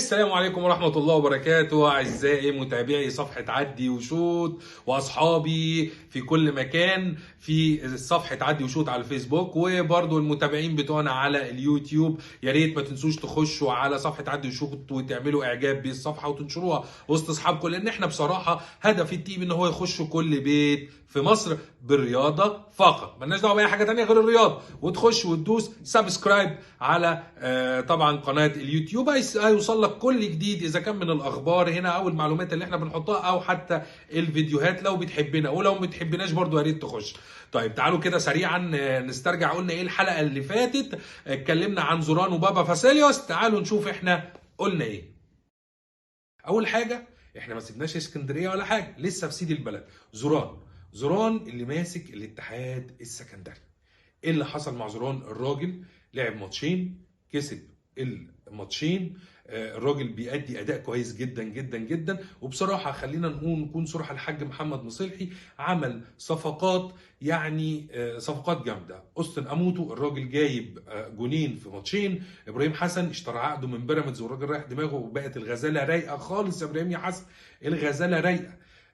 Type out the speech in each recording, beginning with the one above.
السلام عليكم ورحمة الله وبركاته أعزائي متابعي صفحة عدي وشوت وأصحابي في كل مكان في صفحة عدي وشوت على الفيسبوك وبرضو المتابعين بتوعنا على اليوتيوب. يا ريت ما تنسوش تخشوا على صفحة عدي وشوت وتعملوا إعجاب بالصفحة وتنشروها وسط أصحابكم، لأن إحنا بصراحة هدف التيم إن هو يخش كل بيت في مصر بالرياضة فقط، مالناش دعوة بأي حاجة تانية غير الرياضة، وتخش وتدوس سبسكرايب على طبعا قناة اليوتيوب. هيوصل لك كل جديد اذا كان من الاخبار هنا او المعلومات اللي احنا بنحطها او حتى الفيديوهات لو بتحبنا، ولو ما بتحبناش برضو يا ريت تخش. طيب تعالوا كده سريعا نسترجع قلنا ايه الحلقة اللي فاتت. اتكلمنا عن زوران وبابا فاسيليوس، تعالوا نشوف احنا قلنا ايه. اول حاجة احنا ما سيبناش اسكندرية ولا حاجة، لسه في سيدي البلد. زوران اللي ماسك الاتحاد السكندري. ايه اللي حصل مع زوران؟ الراجل لعب ماتشين، كسب الماتشين. الراجل بيأدي اداء كويس جدا جدا جدا، وبصراحه خلينا نكون صراحه، الحاج محمد مصلحي عمل صفقات، يعني صفقات جامده. اوستن اموتو الراجل جايب جونين في ماتشين. ابراهيم حسن اشترى عقده من بيراميدز والراجل رايح دماغه، وبقت الغزاله رايقه خالص. يا ابراهيم يا حسن الغزاله رايقه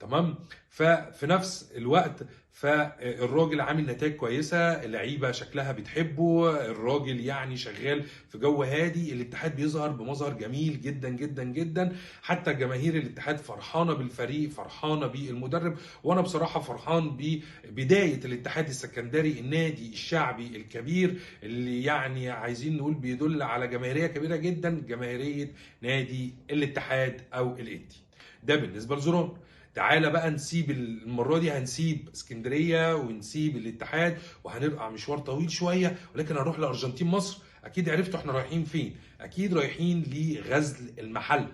تمام. ففي نفس الوقت فالراجل عامل نتائج كويسه، اللعيبه شكلها بتحبه، الراجل يعني شغال في جو هادي. الاتحاد بيظهر بمظهر جميل جدا جدا جدا، حتى جماهير الاتحاد فرحانه بالفريق، فرحانه بالمدرب، وانا بصراحه فرحان ببدايه الاتحاد السكندري، النادي الشعبي الكبير اللي يعني عايزين نقول بيدل على جماهيريه كبيره جدا، جماهيريه نادي الاتحاد او الانتي. ده بالنسبه لزوران. تعالى بقى نسيب المره دي، هنسيب اسكندريه ونسيب الاتحاد وهنرقع مشوار طويل شويه، ولكن هنروح لارجنتين مصر. اكيد عرفتوا احنا رايحين فين، اكيد رايحين لغزل المحله.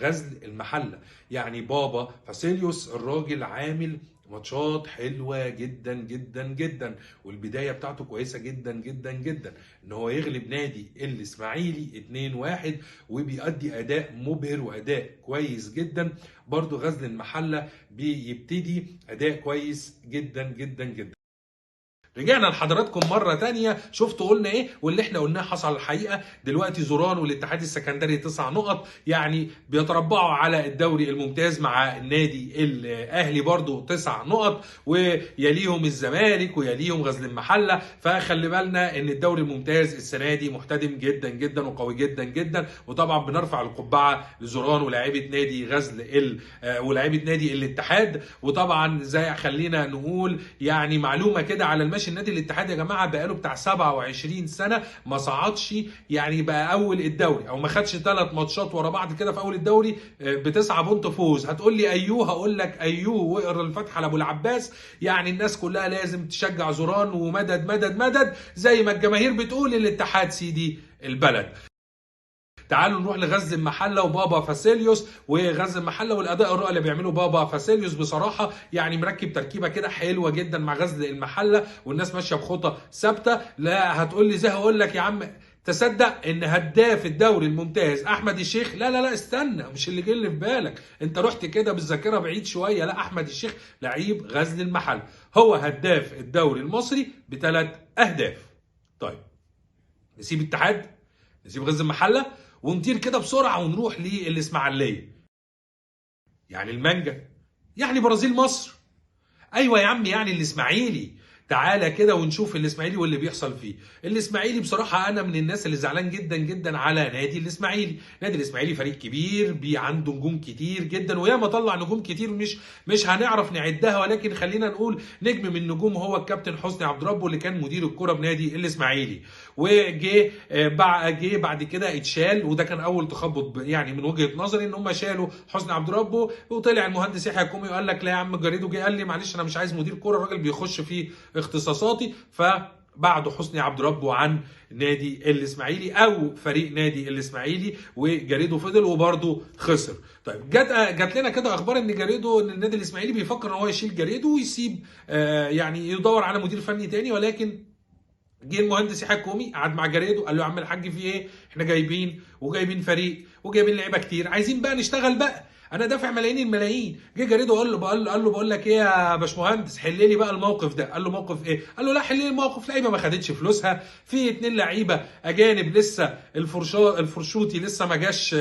غزل المحله يعني بابا فاسيليوس الراجل عامل ماتشات حلوه جدا جدا جدا، والبدايه بتاعته كويسه جدا جدا جدا، ان هو يغلب نادي الاسماعيلي 2-1 وبيأدي اداء مبهر واداء كويس جدا. برضو غزل المحله بيبتدي اداء كويس جدا جدا جدا. رجعنا لحضراتكم مرة تانية، شفتوا قلنا ايه واللي احنا قلناه حصل الحقيقة. دلوقتي زوران والاتحاد السكندري 9 نقط، يعني بيتربعوا على الدوري الممتاز مع النادي الاهلي برضو 9 نقط، ويليهم الزمالك ويليهم غزل المحلة. فخلي بالنا ان الدوري الممتاز السنة دي محتدم جدا جدا وقوي جدا جدا، وطبعا بنرفع القبعة لزوران ولاعيبة نادي ولاعيبة نادي الاتحاد. وطبعا زي خلينا نقول يعني معلومة كده على المشي، النادي الاتحاد يا جماعه بقاله بتاع 27 سنه ما صعدش، يعني بقى اول الدوري او ما خدش 3 ماتشات ورا بعض كده في اول الدوري ب9 بونت فوز. هتقول لي ايوه، هقول لك ايوه واقرا الفاتحه لابو العباس. يعني الناس كلها لازم تشجع زوران ومدد مدد مدد زي ما الجماهير بتقول الاتحاد سيدي البلد. تعالوا نروح لغزل المحله وبابا فاسيليوس. وغزل المحله والاداء الرائع اللي بيعمله بابا فاسيليوس بصراحه، يعني مركب تركيبه كده حلوه جدا مع غزل المحله، والناس ماشيه بخطى ثابته. لا هتقول لي زي هقول لك يا عم، تصدق ان هداف الدوري الممتاز احمد الشيخ؟ لا لا لا استنى، مش اللي جه اللي في بالك، انت رحت كده بالذاكره بعيد شويه. لا، احمد الشيخ لعيب غزل المحله، هو هداف الدوري المصري ب3 اهداف. طيب نسيب الاتحاد، نسيب غزل المحله ونطير كده بسرعه ونروح للاسماعيليه، يعني المانجا، يعني برازيل مصر. ايوه يا عم، يعني الاسماعيلي. تعالى كده ونشوف الاسماعيلي واللي بيحصل فيه. الاسماعيلي بصراحه انا من الناس اللي زعلان جدا جدا على نادي الاسماعيلي. نادي الاسماعيلي فريق كبير عنده نجوم كتير جدا، وياما طلع نجوم كتير مش هنعرف نعدها، ولكن خلينا نقول نجم من النجوم هو الكابتن حسني عبد ربه اللي كان مدير الكره بنادي الاسماعيلي. وجه بعد كده اتشال، وده كان اول تخبط يعني من وجهه نظري ان هم شالوا حسني عبد ربه، وطلع المهندس يحيى كومي وقال لك لا يا عم، جريده جه قال لي معلش انا مش عايز مدير كوره، الراجل بيخش في اختصاصاتي. فبعدوا حسني عبد ربه عن نادي الاسماعيلي او فريق نادي الاسماعيلي، وجريده فضل وبرده خسر. طيب جات لنا كده اخبار ان جريده، ان النادي الاسماعيلي بيفكر ان هو يشيل جريده ويسيب يعني يدور على مدير فني تاني. ولكن جه المهندس يحيى كومي قعد مع جريدو قال له يا عم الحاج في ايه؟ احنا جايبين فريق وجايبين لعيبه كتير، عايزين بقى نشتغل بقى، انا دافع ملايين الملايين. جه جاريدو قال له بقول لك ايه يا باشمهندس، حل لي بقى الموقف ده. قال له موقف ايه؟ قال له لا حل لي الموقف، لعيبه ما خدتش فلوسها، في 2 لعيبه اجانب لسه الفرشوطي لسه ما جاش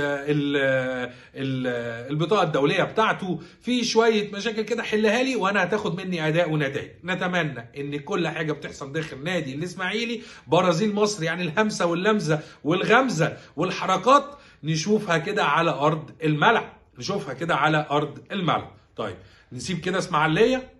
البطاقه الدوليه بتاعته، في شويه مشاكل كده حلها لي وانا هتاخد مني اداء ونتائج. نتمنى ان كل حاجه بتحصل داخل نادي الاسماعيلي برازيل مصر، يعني الهمسه واللمزه والغمزه والحركات نشوفها كده على ارض الملعب، نشوفها كده على ارض الملعب. طيب نسيب كده اسماعيليه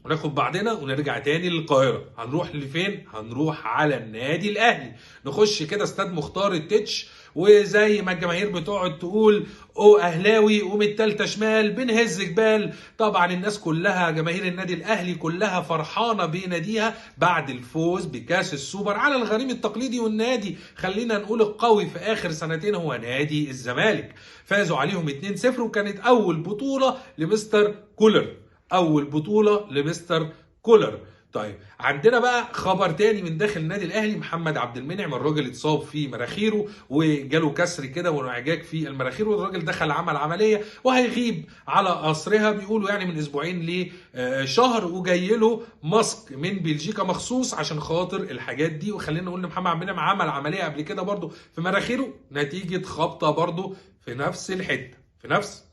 وناخد بعضنا ونرجع تاني للقاهره. هنروح لفين؟ هنروح على النادي الاهلي، نخش كده استاد مختار التتش، وزي ما الجماهير بتقعد تقول او اهلاوي ومن التالتة شمال بنهز جبال. طبعا الناس كلها جماهير النادي الاهلي كلها فرحانه بناديها بعد الفوز بكاس السوبر على الغريم التقليدي، والنادي خلينا نقول القوي في اخر سنتين هو نادي الزمالك. فازوا عليهم 2-0 وكانت اول بطوله لمستر كولر، اول بطوله لمستر كولر. طيب عندنا بقى خبر تاني من داخل النادي الاهلي، محمد عبد المنعم الراجل اتصاب في مراخيره وجاله كسر كده وانعجاج في المراخير، والراجل دخل عمل عمليه وهيغيب على قصرها، بيقولوا يعني من اسبوعين لشهر، وجاي له ماسك من بلجيكا مخصوص عشان خاطر الحاجات دي. وخلينا نقول ان محمد عبد المنعم عمل عمليه قبل كده برده في مراخيره نتيجه خبطه برده في نفس الحته، في نفس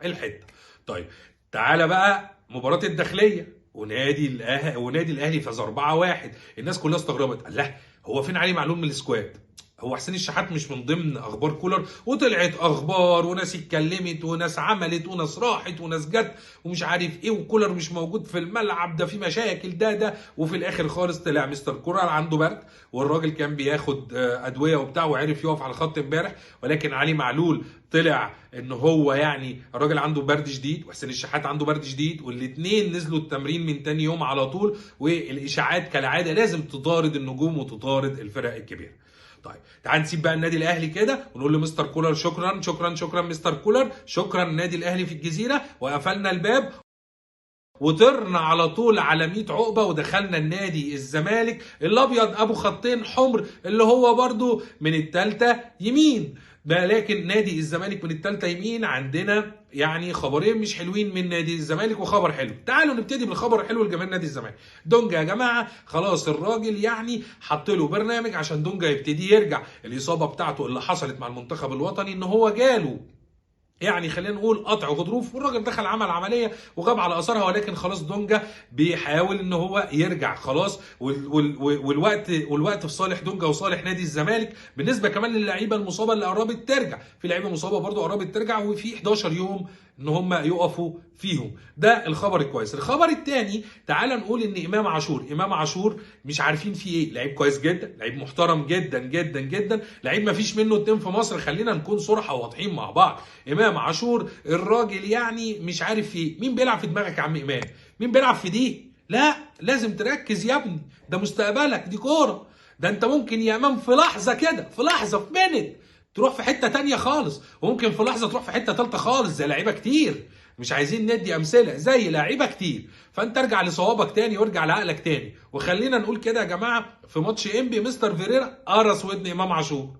الحته. طيب تعالى بقى مباراه الداخليه ونادي الاهلي فاز 4-1. الناس كلها استغربت، قال لا هو فين علي معلول من السكواد؟ هو حسين الشحات مش من ضمن اخبار كولر؟ وطلعت اخبار وناس اتكلمت وناس عملت وناس راحت وناس جت ومش عارف ايه، وكولر مش موجود في الملعب، ده في مشاكل ده. وفي الاخر خالص طلع مستر كولر عنده برد، والراجل كان بياخد ادويه وبتاع وعرف يقف على الخط امبارح، ولكن علي معلول طلع ان هو يعني الراجل عنده برد شديد وحسين الشحات عنده برد شديد، والاثنين نزلوا التمرين من تاني يوم على طول. والاشاعات كالعاده لازم تطارد النجوم وتطارد الفرق الكبيره. طيب تعال نسيب بقى النادي الاهلي كده ونقول لمستر كولر شكرا شكرا شكرا مستر كولر، شكرا النادي الاهلي في الجزيره، وقفلنا الباب وطرنا على طول على 100 عقبه ودخلنا النادي الزمالك الابيض ابو خطين حمر اللي هو برضو من الثالثه يمين. لكن نادي الزمالك من الثالثه يمين عندنا يعني خبرين مش حلوين من نادي الزمالك وخبر حلو. تعالوا نبتدي بالخبر الحلو لجماهير نادي الزمالك. دونجا يا جماعه خلاص الراجل يعني حط له برنامج عشان دونجا يبتدي يرجع. الاصابه بتاعته اللي حصلت مع المنتخب الوطني ان هو جاله يعني خلينا نقول قطع غضروف، والراجل دخل عمل عمليه وغاب على اثرها، ولكن خلاص دونجا بيحاول ان هو يرجع خلاص، والوقت في صالح دونجا وصالح نادي الزمالك. بالنسبه كمان للعيبه المصابه اللي قربت ترجع، في لعيبه مصابه برضو قربت ترجع وفي 11 يوم ان هم يقفوا فيهم. ده الخبر الكويس. الخبر الثاني تعال نقول ان امام عاشور مش عارفين فيه ايه، لعيب كويس جدا، لعيب محترم جدا جدا جدا، لعيب ما فيش منه اتنين في مصر، خلينا نكون صراحه وواضحين مع بعض. امام عاشور الراجل يعني مش عارف فيه مين بيلعب في دماغك يا عم امام، مين بيلعب في دي؟ لا لازم تركز يا ابني، ده مستقبلك، دي كوره، ده انت ممكن يا امام في لحظه كده، في لحظه في مينت تروح في حته تانية خالص، وممكن في لحظه تروح في حته ثالثه خالص زي لعيبه كتير. مش عايزين ندي امثله، زي لعيبه كتير. فانت ارجع لصوابك تاني وارجع لعقلك تاني. وخلينا نقول كده يا جماعه، في ماتش انبي مستر فيريرا قرص ودن امام عاشور،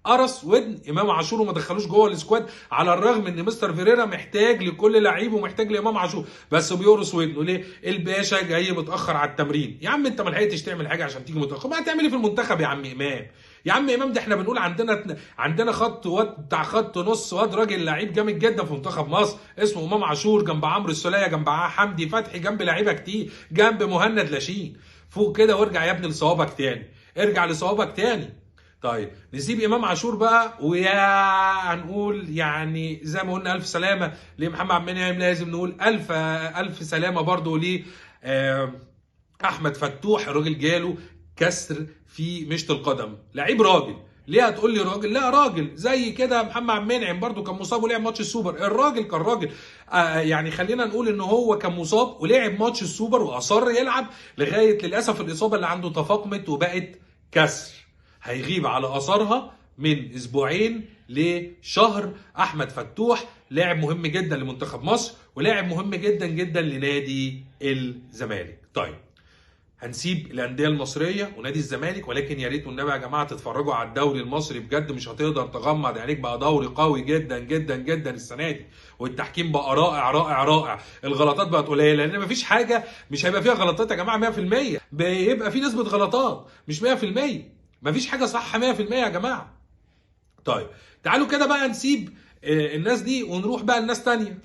قرص ودن امام عاشور وما دخلوش جوه السكواد، على الرغم ان مستر فيريرا محتاج لكل لعيب ومحتاج لامام عاشور، بس بيقرص ودنه ليه؟ الباشا جاي متاخر على التمرين. يا عم انت ما لحقتش تعمل حاجه عشان تيجي متاخر، ما هتعمل ايه في المنتخب يا عم امام؟ يا عم امام ده احنا بنقول عندنا خط بتاع خط نص واد راجل لعيب جامد جدا في منتخب مصر اسمه امام عاشور، جنب عمرو السوليه، جنب حمدي فتحي، جنب لعيبه كتير، جنب مهند لاشين. فوق كده وارجع يا ابني لصوابك تاني، ارجع لصوابك تاني. طيب نسيب امام عاشور بقى، ويا هنقول يعني زي ما قلنا الف سلامه لمحمد عبد المنعم، لازم نقول الف سلامه برضه ل احمد فتوح. الراجل جاله كسر في مشط القدم، لعيب راجل. ليه هتقول لي راجل؟ لا راجل زي كده محمد عبد المنعم برضو كان مصاب ولعب ماتش السوبر، الراجل كان راجل. يعني خلينا نقول ان هو كان مصاب ولعب ماتش السوبر واصر يلعب لغايه للاسف الاصابه اللي عنده تفاقمت وبقت كسر، هيغيب على اثرها من اسبوعين لشهر. احمد فتوح لاعب مهم جدا لمنتخب مصر ولاعب مهم جدا جدا لنادي الزمالك. طيب هنسيب الانديه المصريه ونادي الزمالك، ولكن يا ريت والنبي يا جماعه تتفرجوا على الدوري المصري بجد، مش هتقدر تغمض عينيك، بقى دوري قوي جدا جدا جدا السنه دي، والتحكيم بقى رائع رائع رائع، الغلطات بقت قليله لان مفيش حاجه مش هيبقى فيها غلطات يا جماعه 100%، بيبقى في نسبه غلطات مش 100%، مفيش حاجه صح 100% يا جماعه. طيب تعالوا كده بقى نسيب الناس دي ونروح بقى لناس تانية.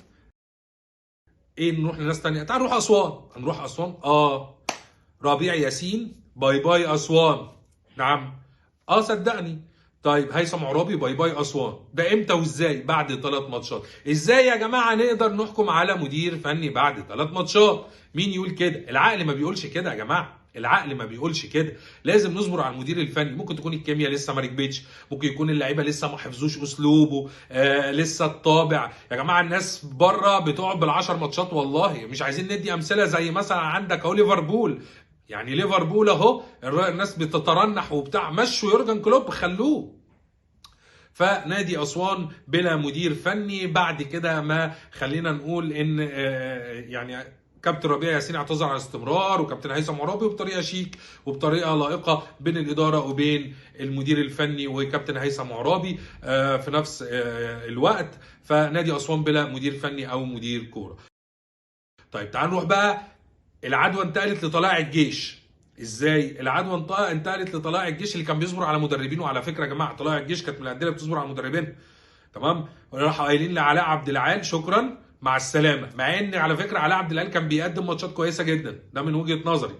ايه نروح لناس تانية؟ تعالوا نروح اسوان. هنروح اسوان ربيع ياسين باي باي اسوان. نعم صدقني. طيب هيثم عرابي باي باي اسوان، ده امتى وازاي؟ بعد 3 ماتشات. ازاي يا جماعه نقدر نحكم على مدير فني بعد 3 ماتشات؟ مين يقول كده؟ العقل ما بيقولش كده يا جماعه، العقل ما بيقولش كده. لازم نصبر على المدير الفني. ممكن تكون الكيمياء لسه ما ركبتش، ممكن يكون اللعيبه لسه ما حفظوش اسلوبه، لسه الطابع. يا جماعه الناس بره بتقعد بالعشر ماتشات، والله مش عايزين ندي امثله زي مثلا عندك اهو ليفربول. يعني ليفربول اهو الناس بتترنح وبتاع، مشوا يورجن كلوب خلوه. فنادي اسوان بلا مدير فني بعد كده، ما خلينا نقول ان يعني كابتن ربيع ياسين اعتذر على استمرار، وكابتن هيثم عرابي، وبطريقه شيك وبطريقه لائقه بين الاداره وبين المدير الفني وكابتن هيثم عرابي في نفس الوقت. فنادي اسوان بلا مدير فني او مدير كوره. طيب تعال نروح بقى. العدوى انتقلت لطلائع الجيش. ازاي العدوى انتقلت لطلائع الجيش اللي كان بيصبر على مدربينه؟ وعلى فكره يا جماعه طلائع الجيش كانت من الانديه اللي بتصبر على مدربينها، تمام. راحوا قايلين لعلاء عبد العال شكرا مع السلامه، مع ان على فكره علاء عبد العال كان بيقدم ماتشات كويسه جدا، ده من وجهه نظري.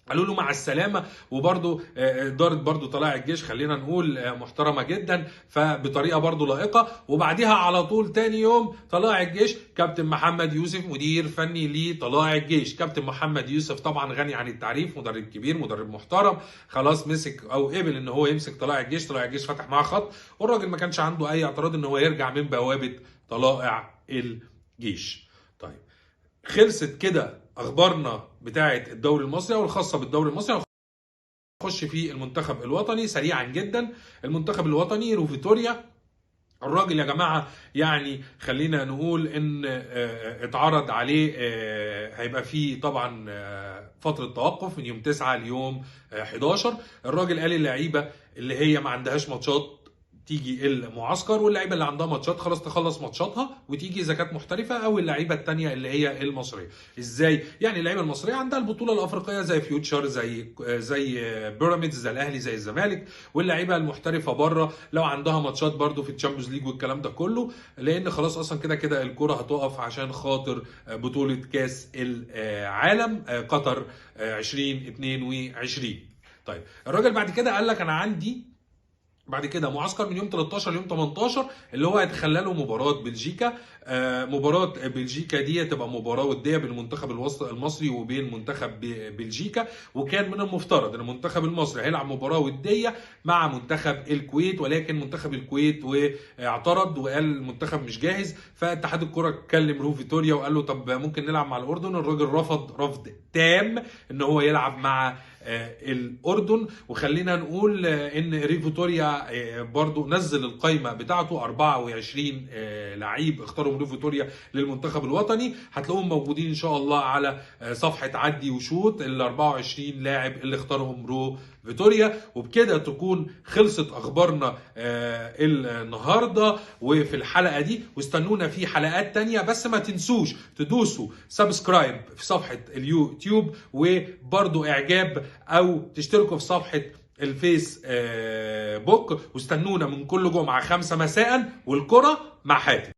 قالوا له مع السلامه. وبرده اداره برده طلائع الجيش خلينا نقول محترمه جدا، فبطريقه برده لائقه. وبعديها على طول تاني يوم طلائع الجيش كابتن محمد يوسف مدير فني لطلائع الجيش. كابتن محمد يوسف طبعا غني عن التعريف، مدرب كبير مدرب محترم، خلاص مسك او قبل ان هو يمسك طلائع الجيش. طلائع الجيش فتح معاه خط، والراجل ما كانش عنده اي اعتراض ان هو يرجع من بوابه طلائع الجيش. طيب خلصت كده اخبارنا بتاعه الدوري المصري او الخاصه بالدوري المصري. نخش في المنتخب الوطني سريعا جدا. المنتخب الوطني رو فيتوريا، الراجل يا جماعه يعني خلينا نقول ان اتعرض عليه هيبقى فيه طبعا فتره توقف من يوم 9 ليوم 11. الراجل قال اللعيبه اللي هي ما عندهاش ماتشات تيجي المعسكر، واللعيبه اللي عندها ماتشات خلاص تخلص ماتشاتها وتيجي اذا كانت محترفه، او اللعيبه الثانيه اللي هي المصريه. ازاي؟ يعني اللعيبه المصريه عندها البطوله الافريقيه زي فيوتشر، زي بيراميدز، زي الاهلي، زي الزمالك. واللعيبه المحترفه بره لو عندها ماتشات برده في الشامبيونز ليج والكلام ده كله، لان خلاص اصلا كده كده الكره هتقف عشان خاطر بطوله كاس العالم قطر 2022. طيب الراجل بعد كده قال لك انا عندي بعد كده معسكر من يوم 13 ليوم 18 اللي هو هيتخلى له مباراه بلجيكا. مباراه بلجيكا دي تبقى مباراه وديه بين المنتخب المصري وبين منتخب بلجيكا، وكان من المفترض ان المنتخب المصري هيلعب مباراه وديه مع منتخب الكويت، ولكن منتخب الكويت واعترض وقال المنتخب مش جاهز. فاتحاد الكره كلم رو فيتوريا وقال له طب ممكن نلعب مع الاردن. الراجل رفض تام ان هو يلعب مع الاردن. وخلينا نقول ان ري فيتوريا برضو نزل القائمه بتاعته 24 لعيب اختارهم رو فيتوريا للمنتخب الوطني. هتلاقوهم موجودين ان شاء الله على صفحه عدي وشوت ال 24 لاعب اللي اختارهم رو فيتوريا. وبكده تكون خلصت اخبارنا النهارده وفي الحلقه دي، واستنونا في حلقات تانية. بس ما تنسوش تدوسوا سبسكرايب في صفحه اليوتيوب، وبرضو اعجاب او تشتركوا في صفحه الفيس بوك. واستنونا من كل جمعه 5 مساء والكره مع حاتم.